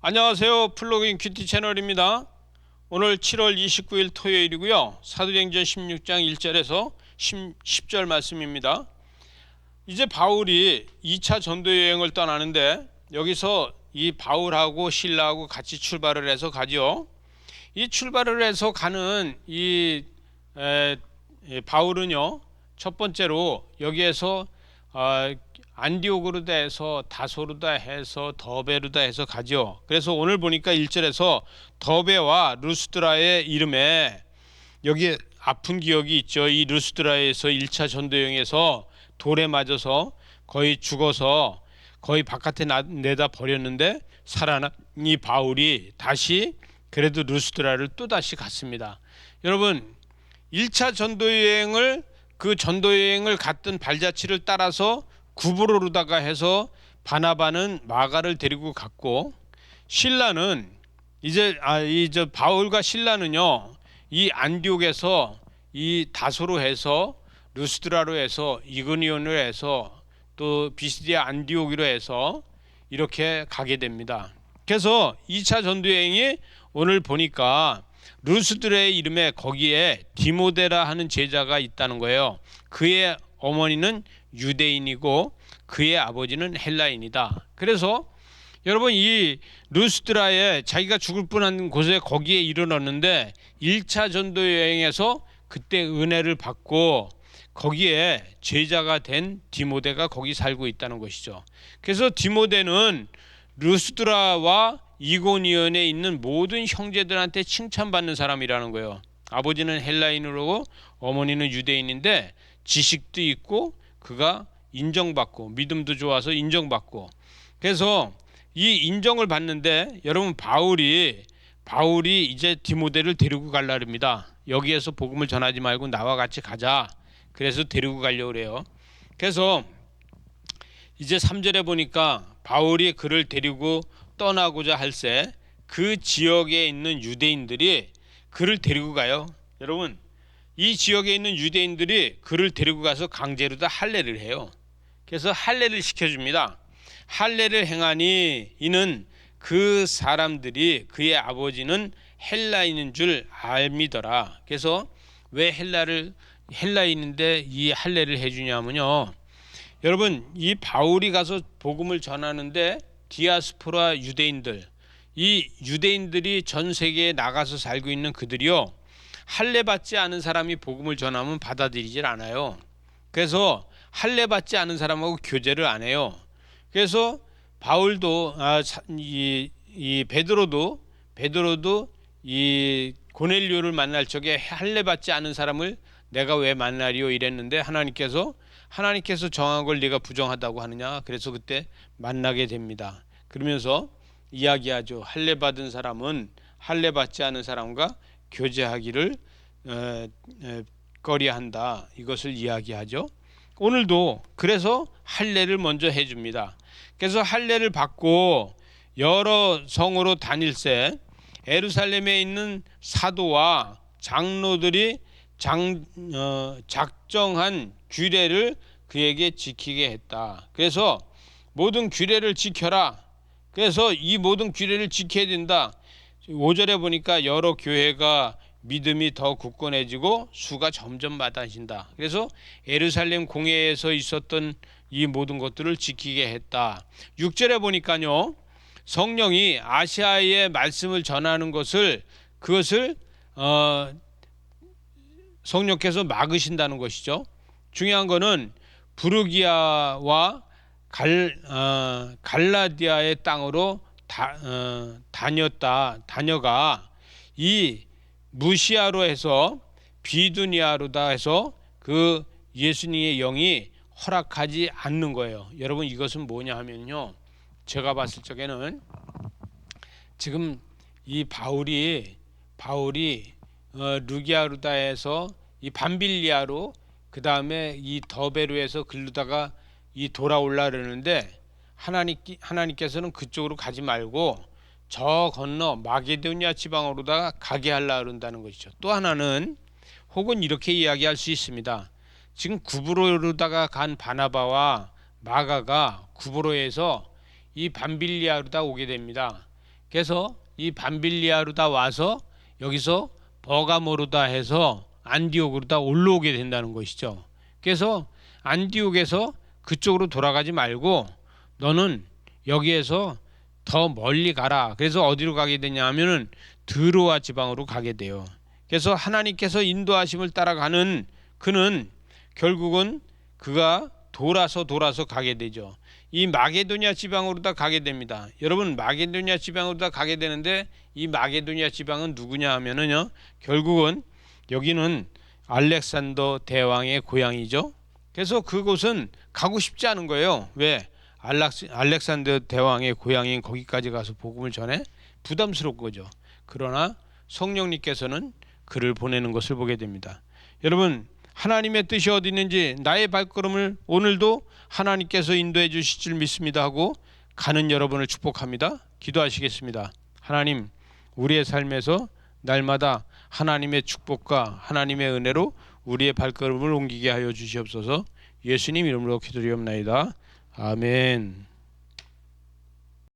안녕하세요. 플로깅 큐티 채널입니다. 오늘 7월 29일 토요일이고요. 사도행전 16장 1절에서 10절 말씀입니다. 이제 바울이 2차 전도 여행을 떠나는데 여기서 이 바울하고 실라하고 같이 출발을 해서 가죠. 이 출발을 해서 가는 바울은요, 첫 번째로 여기에서 안디오그로다 해서 다소르다 해서 더베르다 해서 가죠. 그래서 오늘 보니까 1절에서 더베와 루스드라의 이름에 여기 아픈 기억이 있죠. 이 루스드라에서 1차 전도여행에서 돌에 맞아서 거의 죽어서 거의 바깥에 내다 버렸는데 살아난 이 바울이 다시 그래도 루스드라를 또다시 갔습니다. 여러분, 1차 전도여행을 그 전도여행을 갔던 발자취를 따라서 구브로르다가 해서 바나바는 마가를 데리고 갔고, 실라는 이제 바울과 실라는요, 이 안디옥에서 이 다소로 해서 루스드라로 해서 이고니온으로 해서 또 비시디아 안디옥으로 해서 이렇게 가게 됩니다. 그래서 2차 전도여행이 오늘 보니까 루스드라의 이름에 거기에 디모데라 하는 제자가 있다는 거예요. 그의 어머니는 유대인이고 그의 아버지는 헬라인이다. 그래서 여러분, 이 루스드라에 자기가 죽을 뻔한 곳에 거기에 이르렀는데 1차 전도 여행에서 그때 은혜를 받고 거기에 제자가 된 디모데가 거기 살고 있다는 것이죠. 그래서 디모데는 루스드라와 이고니온에 있는 모든 형제들한테 칭찬받는 사람이라는 거예요. 아버지는 헬라인으로 어머니는 유대인인데 지식도 있고 그가 인정받고 믿음도 좋아서 인정받고, 그래서 이 인정을 받는데 여러분, 바울이 이제 디모데를 데리고 가려합니다. 여기에서 복음을 전하지 말고 나와 같이 가자. 그래서 데리고 가려고 그래요. 그래서 이제 3절에 보니까 바울이 그를 데리고 떠나고자 할새 그 지역에 있는 유대인들이 그를 데리고 가요. 여러분, 이 지역에 있는 유대인들이 그를 데리고 가서 강제로 다 할례를 해요. 그래서 할례를 시켜줍니다. 할례를 행하니 이는 그 사람들이 그의 아버지는 헬라인인 줄 알미더라. 그래서 왜 헬라인인데 이 할례를 해주냐면요, 여러분, 이 바울이 가서 복음을 전하는데 디아스포라 유대인들, 이 유대인들이 전 세계에 나가서 살고 있는 그들이요, 할례 받지 않은 사람이 복음을 전하면 받아들이질 않아요. 그래서 할례 받지 않은 사람하고 교제를 안 해요. 그래서 바울도 베드로도 이 고넬료를 만날 적에 할례 받지 않은 사람을 내가 왜 만나리요 이랬는데 하나님께서 정한 걸 네가 부정하다고 하느냐. 그래서 그때 만나게 됩니다. 그러면서 이야기하죠. 할례 받은 사람은 할례 받지 않은 사람과 교제하기를 꺼려한다. 이것을 이야기하죠. 오늘도 그래서 할례를 먼저 해줍니다. 그래서 할례를 받고 여러 성으로 다닐새 예루살렘에 있는 사도와 장로들이 작정한 규례를 그에게 지키게 했다. 그래서 모든 규례를 지켜라. 그래서 이 모든 규례를 지켜야 된다. 5절에 보니까 여러 교회가 믿음이 더 굳건해지고 수가 점점 많아진다. 그래서 예루살렘 공회에서 있었던 이 모든 것들을 지키게 했다. 6절에 보니까요, 성령이 아시아에 말씀을 전하는 그것을 성령께서 막으신다는 것이죠. 중요한 거는 부르기아와 갈라디아의 땅으로 다녀가 이 무시아로 해서 비두니아로다 해서 그 예수님의 영이 허락하지 않는 거예요. 여러분, 이것은 뭐냐 하면요, 제가 봤을 적에는 지금 이 바울이 루기아루다에서 이 밤빌리아로 그 다음에 이 더베루에서 글르다가 이 돌아올라 그러는데 하나님께서는 그쪽으로 가지 말고 저 건너 마게도니아 지방으로다가 가게 하려고 그런다는 것이죠. 또 하나는 혹은 이렇게 이야기할 수 있습니다. 지금 구브로로다가 간 바나바와 마가가 구브로에서 이 밤빌리아로다 오게 됩니다. 그래서 이 밤빌리아로 다 와서 여기서 버가모로 다 해서 안디옥으로 다 올라오게 된다는 것이죠. 그래서 안디옥에서 그쪽으로 돌아가지 말고 너는 여기에서 더 멀리 가라. 그래서 어디로 가게 되냐 하면은 드로아 지방으로 가게 돼요. 그래서 하나님께서 인도하심을 따라가는 그는 결국은 그가 돌아서 가게 되죠. 이 마게도냐 지방으로 다 가게 됩니다. 여러분, 마게도냐 지방으로 다 가게 되는데 이 마게도냐 지방은 누구냐 하면은요, 결국은 여기는 알렉산더 대왕의 고향이죠. 그래서 그곳은 가고 싶지 않은 거예요. 왜? 알렉산더 대왕의 고향인 거기까지 가서 복음을 전해 부담스러운 거죠. 그러나 성령님께서는 그를 보내는 것을 보게 됩니다. 여러분, 하나님의 뜻이 어디 있는지 나의 발걸음을 오늘도 하나님께서 인도해 주실 줄 믿습니다 하고 가는 여러분을 축복합니다. 기도하시겠습니다. 하나님, 우리의 삶에서 날마다 하나님의 축복과 하나님의 은혜로 우리의 발걸음을 옮기게 하여 주시옵소서. 예수님 이름으로 기도드리옵나이다. 아멘.